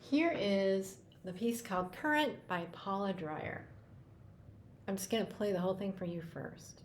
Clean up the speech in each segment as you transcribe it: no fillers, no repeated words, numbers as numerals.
Here is the piece called Current by Paula Dreyer. I'm just going to play the whole thing for you first.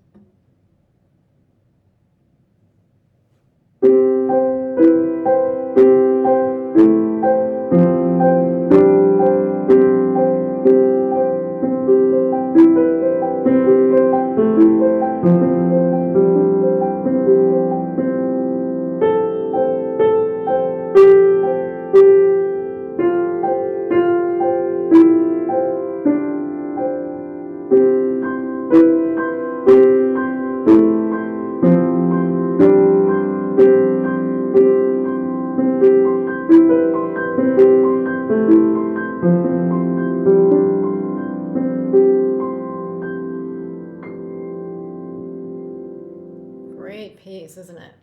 Great piece, isn't it?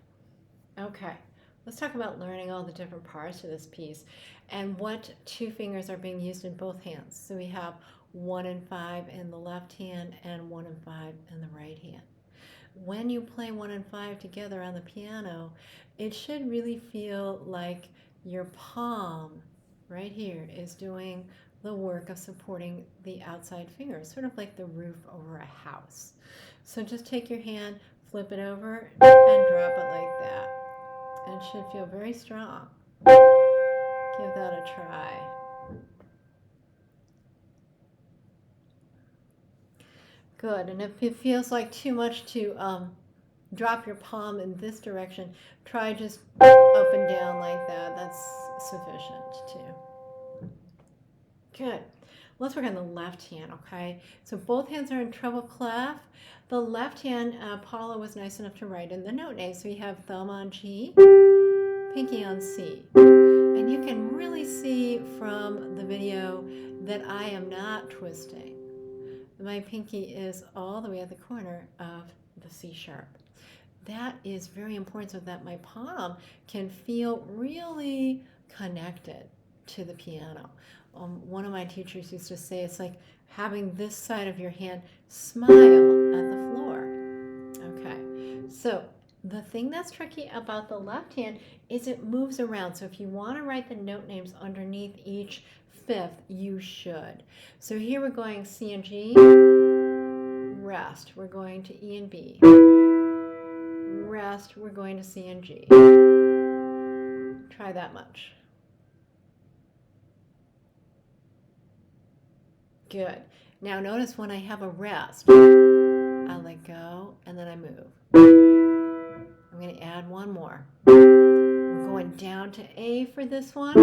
Okay, let's talk about learning all the different parts of this piece and what two fingers are being used in both hands. So we have 1 and 5 in the left hand and 1 and 5 in the right hand. When you play 1 and 5 together on the piano, it should really feel like your palm right here is doing the work of supporting the outside fingers, sort of like the roof over a house. So just take your hand, flip it over, and drop it like that. And it should feel very strong. Give that a try. Good. And if it feels like too much to drop your palm in this direction, try just up and down like that. That's sufficient too. Good. Let's work on the left hand, okay? So both hands are in treble clef. The left hand, Paula was nice enough to write in the note name. So we have thumb on G, pinky on C. And you can really see from the video that I am not twisting. My pinky is all the way at the corner of the C sharp. That is very important so that my palm can feel really connected to the piano. One of my teachers used to say it's like having this side of your hand smile at the floor. Okay, so the thing that's tricky about the left hand is it moves around. So if you want to write the note names underneath each fifth, you should. So here we're going C and G, rest. We're going to E and B, rest. We're going to C and G. Try that much. Good. Now notice when I have a rest, I let go and then I move. I'm going to add one more. We're going down to A for this one.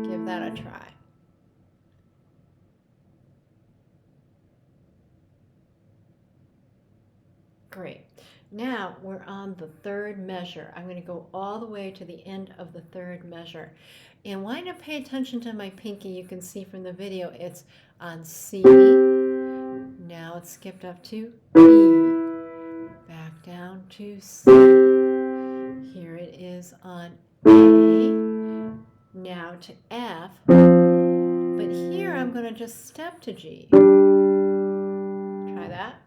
Give that a try. Great. Now we're on the third measure. I'm going to go all the way to the end of the third measure. And want to pay attention to my pinky. You can see from the video it's on C. Now it's skipped up to E. Back down to C. Here it is on A. Now to F. But here I'm going to just step to G. Try that.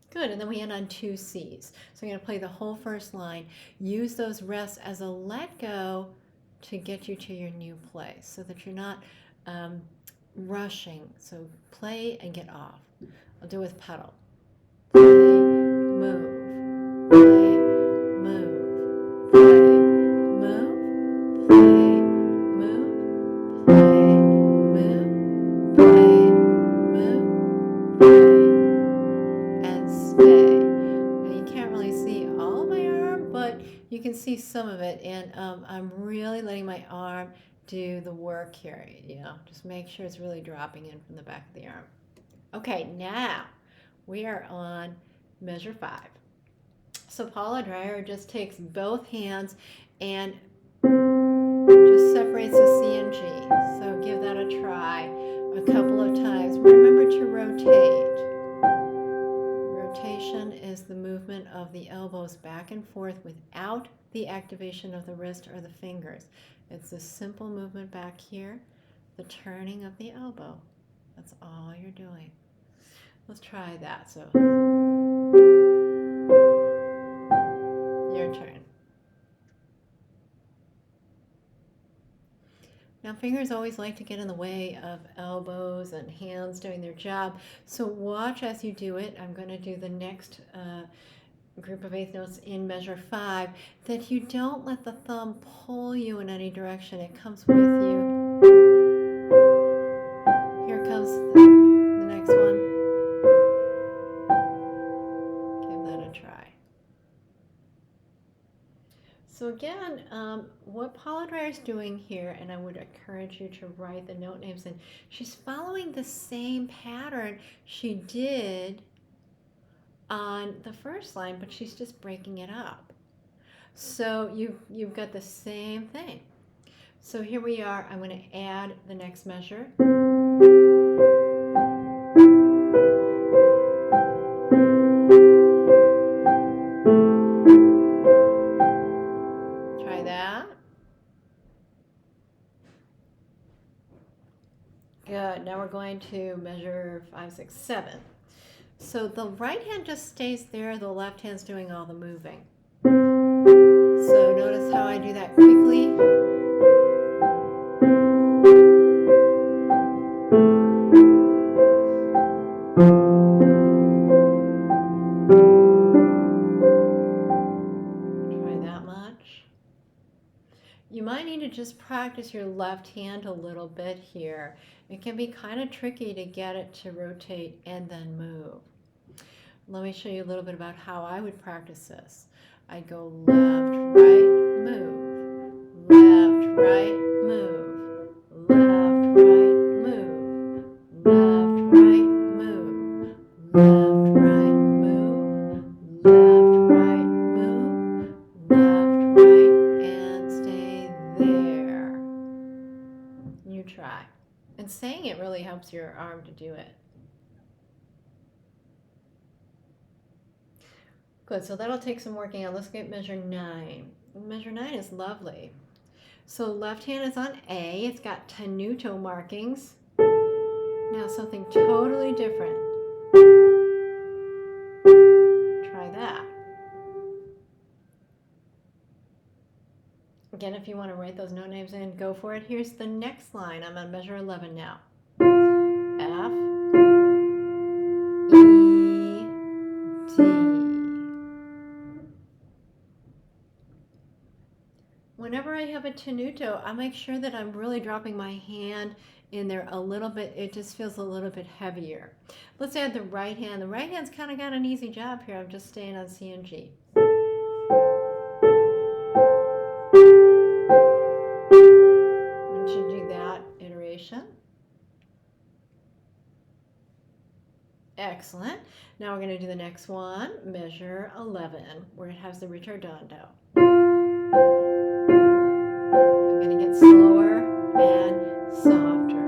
Good, and then we end on 2 C's. So I'm going to play the whole first line. Use those rests as a let go to get you to your new place so that you're not rushing. So play and get off. I'll do it with pedal. Play, move, play, move, play, move, play, move, play, move, play, move, play, and stay. Now you can't really see all of my arm, but you can see some of it, and I'm really letting my arm do the work here. You know, just make sure it's really dropping in from the back of the arm. Okay, now we are on measure 5. So Paula Dreyer just takes both hands and just separates the C and G. So give that a try a couple of times. Remember to rotate. Rotation is the movement of the elbows back and forth without the activation of the wrist or the fingers. It's a simple movement back here, the turning of the elbow. That's all you're doing. Let's try that. So, your turn. Now, fingers always like to get in the way of elbows and hands doing their job. So watch as you do it. I'm going to do the next group of eighth notes in measure 5, that you don't let the thumb pull you in any direction. It comes with you. Here comes the next one. Give that a try. So again, what Paula Dreyer is doing here, and I would encourage you to write the note names in, she's following the same pattern she did on the first line, but she's just breaking it up. So you've got the same thing. So here we are. I'm going to add the next measure. Try that. Good. Now we're going to measure 5, 6, 7. So the right hand just stays there. The left hand's doing all the moving. So notice how I do that quickly. Try that much. You might need to just practice your left hand a little bit here. It can be kind of tricky to get it to rotate and then move. Let me show you a little bit about how I would practice this. I'd go left, right, move. Left, right, move. Left, right, move. Left, right, move. Left, right, move. Left, right, move. Left, right, and stay there. You try. And saying it really helps your arm to do it. Good, so that'll take some working out. Let's get measure 9. Measure 9 is lovely. So left hand is on A. It's got tenuto markings. Now something totally different. Try that. Again, if you want to write those note names in, go for it. Here's the next line. I'm on measure 11 now. F, E, D. Whenever I have a tenuto, I make sure that I'm really dropping my hand in there a little bit. It just feels a little bit heavier. Let's add the right hand. The right hand's kind of got an easy job here. I'm just staying on C and G. Once you do that iteration. Excellent. Now we're going to do the next one, measure 11, where it has the ritardando. I'm going to get slower and softer.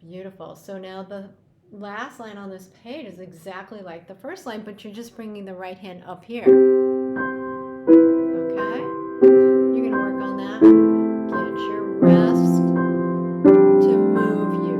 Beautiful. So now the last line on this page is exactly like the first line, but you're just bringing the right hand up here. Okay? You're going to work on that. Get your wrist to move you.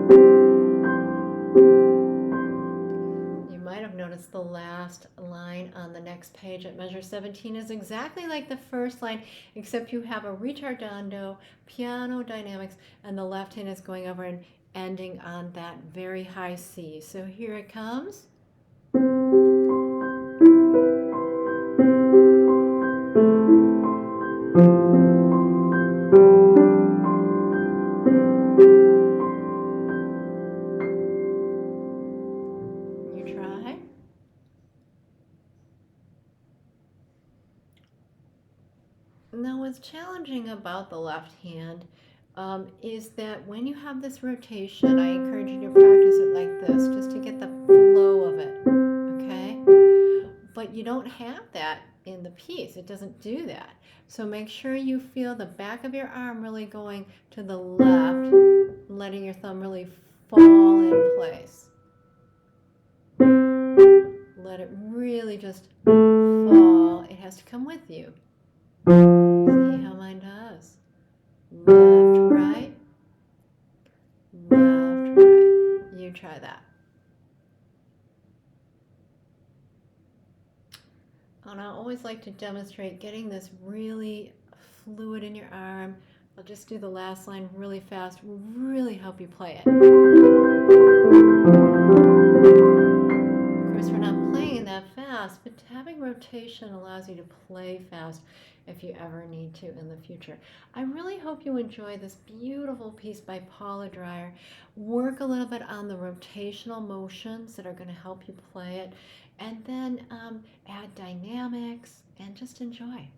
You might have noticed the last line on the next page at measure 17 is exactly like the first line, except you have a ritardando, piano dynamics, and the left hand is going over and ending on that very high C. So here it comes. You try. Now what's challenging about the left hand is that when you have this rotation, I encourage you to practice it like this, just to get the flow of it, okay? But you don't have that in the piece. It doesn't do that. So make sure you feel the back of your arm really going to the left, letting your thumb really fall in place. Let it really just fall. It has to come with you. See how mine does. Left, right, left, right. You try that. And I always like to demonstrate getting this really fluid in your arm. I'll just do the last line really fast, really help you play it. Of course, we're not playing that fast, but having rotation allows you to play fast if you ever need to in the future. I really hope you enjoy this beautiful piece by Paula Dreyer. Work a little bit on the rotational motions that are going to help you play it, and then add dynamics and just enjoy.